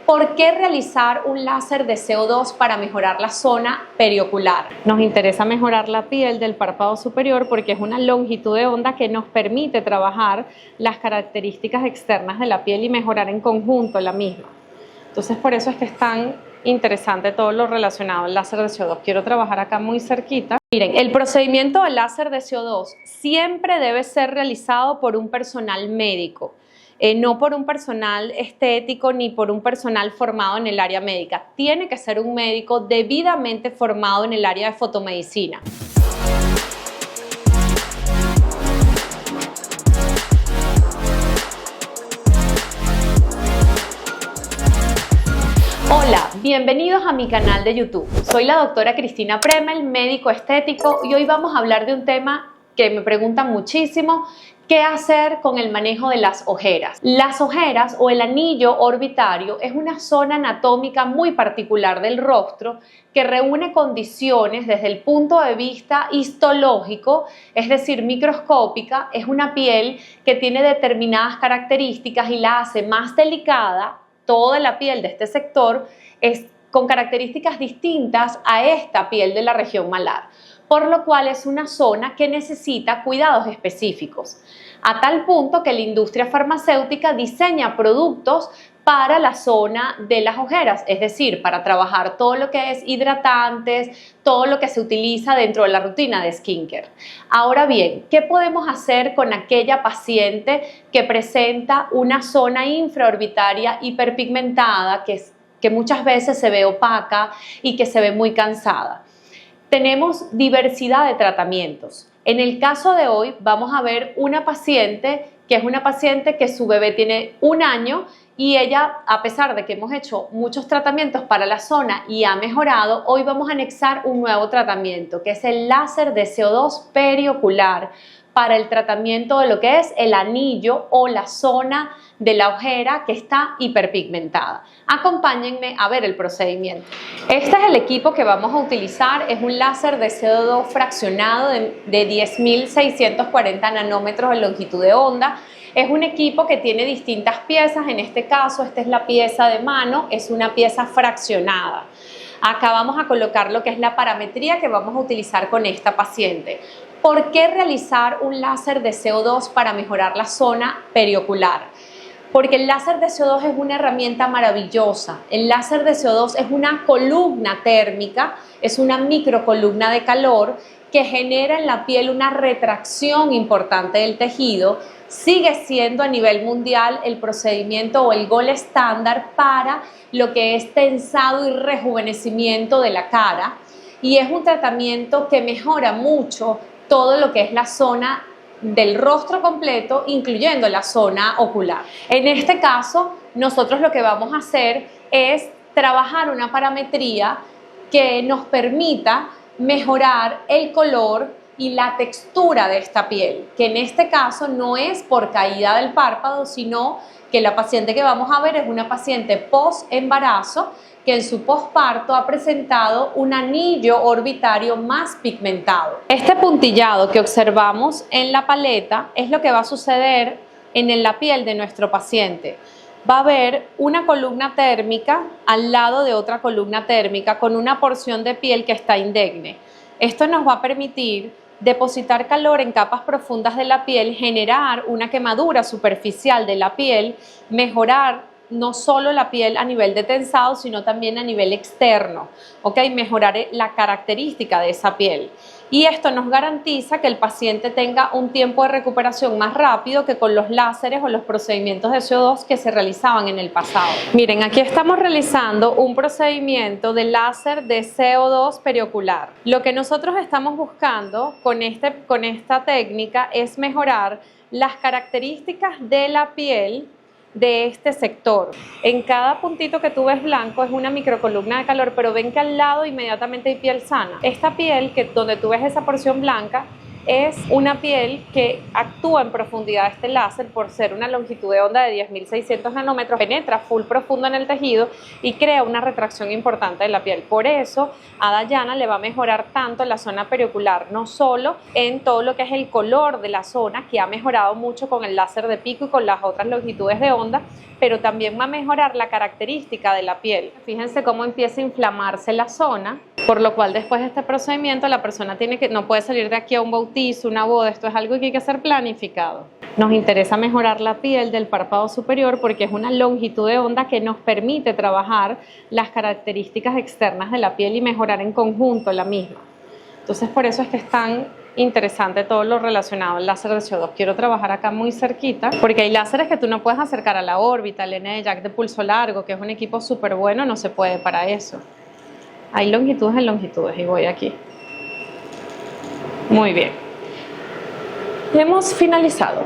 ¿Por qué realizar un láser de CO2 para mejorar la zona periocular? Nos interesa mejorar la piel del párpado superior porque es una longitud de onda que nos permite trabajar las características externas de la piel y mejorar en conjunto la misma. Entonces, por eso es que es tan interesante todo lo relacionado al láser de CO2. Quiero trabajar acá muy cerquita. Miren, el procedimiento del láser de CO2 siempre debe ser realizado por un personal médico. No por un personal estético ni por un personal formado en el área médica. Tiene que ser un médico debidamente formado en el área de fotomedicina. Hola, bienvenidos a mi canal de YouTube. Soy la doctora Cristina Premel, médico estético, y hoy vamos a hablar de un tema que me preguntan muchísimo: ¿qué hacer con el manejo de las ojeras? Las ojeras o el anillo orbitario es una zona anatómica muy particular del rostro que reúne condiciones desde el punto de vista histológico, es decir, microscópica. Es una piel que tiene determinadas características y la hace más delicada. Toda la piel de este sector es con características distintas a esta piel de la región malar, por lo cual es una zona que necesita cuidados específicos, a tal punto que la industria farmacéutica diseña productos para la zona de las ojeras, es decir, para trabajar todo lo que es hidratantes, todo lo que se utiliza dentro de la rutina de skincare. Ahora bien, ¿qué podemos hacer con aquella paciente que presenta una zona infraorbitaria hiperpigmentada que muchas veces se ve opaca y que se ve muy cansada? Tenemos diversidad de tratamientos. En el caso de hoy vamos a ver una paciente que es una paciente que su bebé tiene 1 año y ella, a pesar de que hemos hecho muchos tratamientos para la zona y ha mejorado, hoy vamos a anexar un nuevo tratamiento que es el láser de CO2 periocular para el tratamiento de lo que es el anillo o la zona de la ojera que está hiperpigmentada. Acompáñenme a ver el procedimiento. Este es el equipo que vamos a utilizar. Es un láser de CO2 fraccionado de 10.640 nanómetros de longitud de onda. Es un equipo que tiene distintas piezas. En este caso, esta es la pieza de mano, es una pieza fraccionada. Acá vamos a colocar lo que es la parametría que vamos a utilizar con esta paciente. ¿Por qué realizar un láser de CO2 para mejorar la zona periocular? Porque el láser de CO2 es una herramienta maravillosa. El láser de CO2 es una columna térmica, es una microcolumna de calor que genera en la piel una retracción importante del tejido. Sigue siendo a nivel mundial el procedimiento o el gold estándar para lo que es tensado y rejuvenecimiento de la cara, y es un tratamiento que mejora mucho todo lo que es la zona del rostro completo, incluyendo la zona ocular. En este caso, nosotros lo que vamos a hacer es trabajar una parametría que nos permita mejorar el color y la textura de esta piel, que en este caso no es por caída del párpado, sino que la paciente que vamos a ver es una paciente post-embarazo que en su posparto ha presentado un anillo orbitario más pigmentado. Este puntillado que observamos en la paleta es lo que va a suceder en la piel de nuestro paciente. Va a haber una columna térmica al lado de otra columna térmica con una porción de piel que está indegne. Esto nos va a permitir depositar calor en capas profundas de la piel, generar una quemadura superficial de la piel, mejorar no solo la piel a nivel de tensado, sino también a nivel externo, ¿ok? Mejorar la característica de esa piel. Y esto nos garantiza que el paciente tenga un tiempo de recuperación más rápido que con los láseres o los procedimientos de CO2 que se realizaban en el pasado. Miren, aquí estamos realizando un procedimiento de láser de CO2 periocular. Lo que nosotros estamos buscando con esta técnica es mejorar las características de la piel de este sector. En cada puntito que tú ves blanco es una microcolumna de calor, pero ven que al lado inmediatamente hay piel sana. Esta piel, donde tú ves esa porción blanca, es una piel que actúa en profundidad este láser por ser una longitud de onda de 10.600 nanómetros, penetra full profundo en el tejido y crea una retracción importante de la piel. Por eso a Dayana le va a mejorar tanto la zona periocular, no solo en todo lo que es el color de la zona, que ha mejorado mucho con el láser de pico y con las otras longitudes de onda, pero también va a mejorar la característica de la piel. Fíjense cómo empieza a inflamarse la zona, por lo cual después de este procedimiento la persona no puede salir de aquí a un bautizo, una boda. Esto es algo que hay que hacer planificado. Nos interesa mejorar la piel del párpado superior porque es una longitud de onda que nos permite trabajar las características externas de la piel y mejorar en conjunto la misma. Entonces por eso es que es tan interesante todo lo relacionado al láser de CO2. Quiero trabajar acá muy cerquita porque hay láseres que tú no puedes acercar a la órbita. El ND-JAK de pulso largo, que es un equipo súper bueno, no se puede para eso. Hay longitudes en longitudes y voy aquí. Muy bien. Hemos finalizado.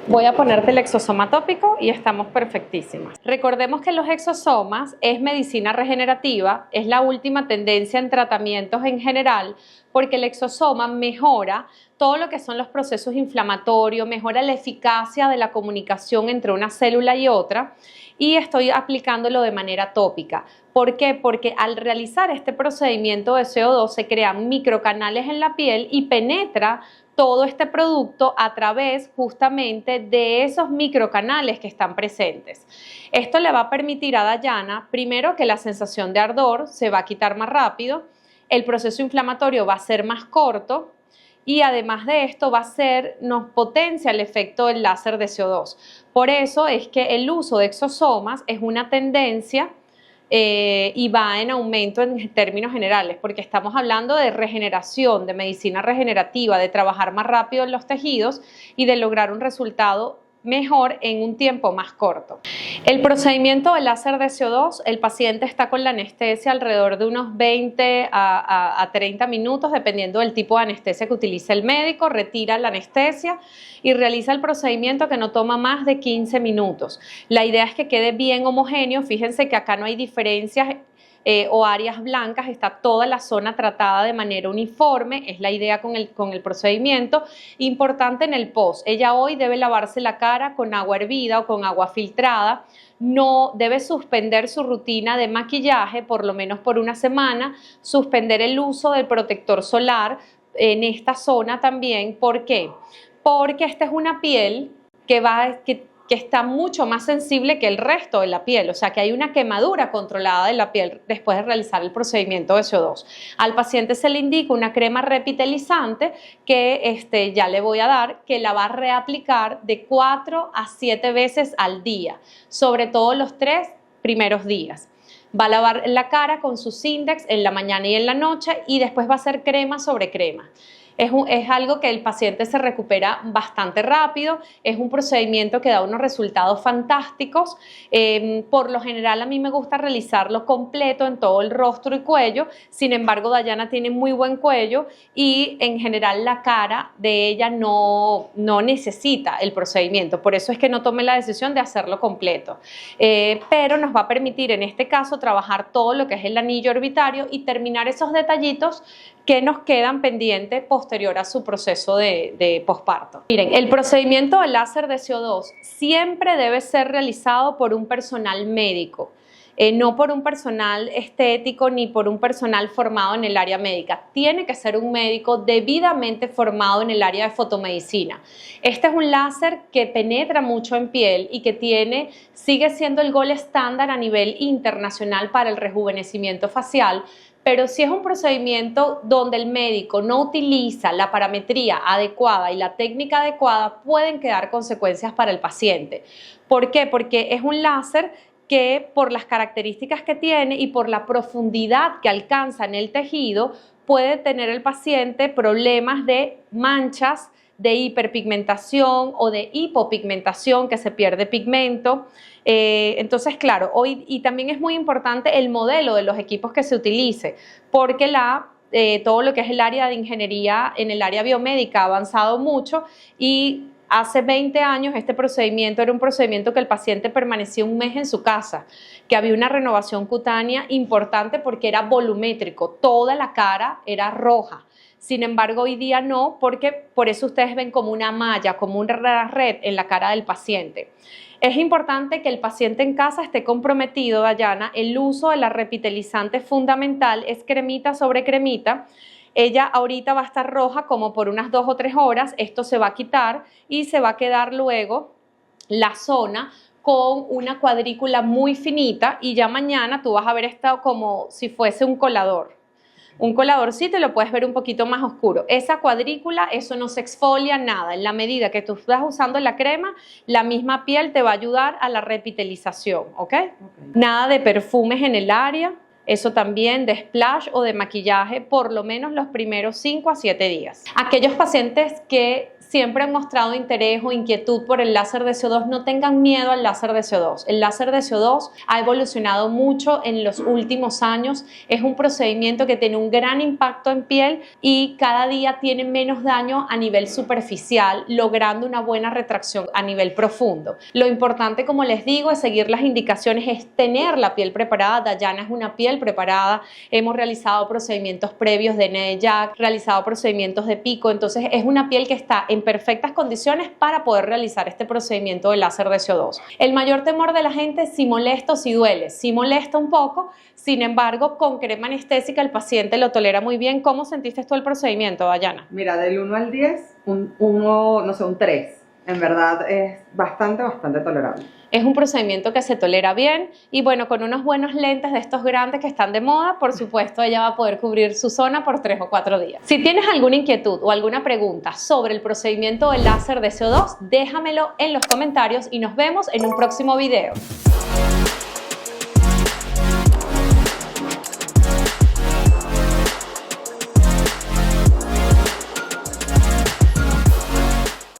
Voy a ponerte el exosoma tópico y estamos perfectísimas. Recordemos que los exosomas es medicina regenerativa, es la última tendencia en tratamientos en general, porque el exosoma mejora todo lo que son los procesos inflamatorios, mejora la eficacia de la comunicación entre una célula y otra, y estoy aplicándolo de manera tópica. ¿Por qué? Porque al realizar este procedimiento de CO2 se crean microcanales en la piel y penetra todo este producto a través justamente de esos microcanales que están presentes. Esto le va a permitir a Dayana, primero, que la sensación de ardor se va a quitar más rápido, el proceso inflamatorio va a ser más corto y además de esto nos potencia el efecto del láser de CO2. Por eso es que el uso de exosomas es una tendencia y va en aumento en términos generales, porque estamos hablando de regeneración, de medicina regenerativa, de trabajar más rápido en los tejidos y de lograr un resultado mejor en un tiempo más corto. El procedimiento de láser de CO2, el paciente está con la anestesia alrededor de unos 20 a 30 minutos, dependiendo del tipo de anestesia que utilice el médico, retira la anestesia y realiza el procedimiento que no toma más de 15 minutos. La idea es que quede bien homogéneo. Fíjense que acá no hay diferencias o áreas blancas, está toda la zona tratada de manera uniforme, es la idea con el procedimiento. Importante en el post, ella hoy debe lavarse la cara con agua hervida o con agua filtrada, no debe suspender su rutina de maquillaje por lo menos por una semana, suspender el uso del protector solar en esta zona también. ¿Por qué? Porque esta es una piel que está mucho más sensible que el resto de la piel, o sea que hay una quemadura controlada de la piel después de realizar el procedimiento de CO2. Al paciente se le indica una crema repitelizante que ya le voy a dar, que la va a reaplicar de 4 a 7 veces al día, sobre todo los 3 primeros días. Va a lavar la cara con sus Sindex en la mañana y en la noche y después va a hacer crema sobre crema. Es algo que el paciente se recupera bastante rápido, es un procedimiento que da unos resultados fantásticos. Por lo general a mí me gusta realizarlo completo en todo el rostro y cuello, sin embargo Dayana tiene muy buen cuello y en general la cara de ella no necesita el procedimiento, por eso es que no tomé la decisión de hacerlo completo. Pero nos va a permitir en este caso trabajar todo lo que es el anillo orbitario y terminar esos detallitos que nos quedan pendientes posterior a su proceso de posparto. Miren, el procedimiento de láser de CO2 siempre debe ser realizado por un personal médico, no por un personal estético ni por un personal formado en el área médica. Tiene que ser un médico debidamente formado en el área de fotomedicina. Este es un láser que penetra mucho en piel y que sigue siendo el gold estándar a nivel internacional para el rejuvenecimiento facial. Pero si es un procedimiento donde el médico no utiliza la parametría adecuada y la técnica adecuada, pueden quedar consecuencias para el paciente. ¿Por qué? Porque es un láser que por las características que tiene y por la profundidad que alcanza en el tejido, puede tener el paciente problemas de manchas, de hiperpigmentación o de hipopigmentación, que se pierde pigmento. Entonces, claro, y también es muy importante el modelo de los equipos que se utilice, porque todo lo que es el área de ingeniería en el área biomédica ha avanzado mucho y hace 20 años este procedimiento era un procedimiento que el paciente permanecía un mes en su casa, que había una renovación cutánea importante porque era volumétrico, toda la cara era roja. Sin embargo, hoy día no, porque por eso ustedes ven como una malla, como una red en la cara del paciente. Es importante que el paciente en casa esté comprometido, Dayana. El uso de la repitelizante es fundamental, es cremita sobre cremita. Ella ahorita va a estar roja como por unas 2 o 3 horas, esto se va a quitar y se va a quedar luego la zona con una cuadrícula muy finita y ya mañana tú vas a ver esto como si fuese un colador. Un coladorcito lo puedes ver un poquito más oscuro. Esa cuadrícula, eso no se exfolia nada. En la medida que tú estás usando la crema, la misma piel te va a ayudar a la repitelización, ¿ok? Nada de perfumes en el área. Eso también de splash o de maquillaje por lo menos los primeros 5 a 7 días. Aquellos pacientes que siempre han mostrado interés o inquietud por el láser de CO2, no tengan miedo al láser de CO2. El láser de CO2 ha evolucionado mucho en los últimos años. Es un procedimiento que tiene un gran impacto en piel y cada día tiene menos daño a nivel superficial, logrando una buena retracción a nivel profundo. Lo importante, como les digo, es seguir las indicaciones, es tener la piel preparada. Dayana es una piel preparada. Hemos realizado procedimientos previos de NEDJAC, realizado procedimientos de pico, entonces es una piel que está en perfectas condiciones para poder realizar este procedimiento de láser de CO2. El mayor temor de la gente es si molesta o si duele. Si molesta un poco, sin embargo, con crema anestésica el paciente lo tolera muy bien. ¿Cómo sentiste tú el procedimiento, Dayana? Mira, del 1 al 10, un 3. En verdad es bastante tolerable. Es un procedimiento que se tolera bien y bueno, con unos buenos lentes de estos grandes que están de moda, por supuesto ella va a poder cubrir su zona por 3 o 4 días. Si tienes alguna inquietud o alguna pregunta sobre el procedimiento del láser de CO2, déjamelo en los comentarios y nos vemos en un próximo video.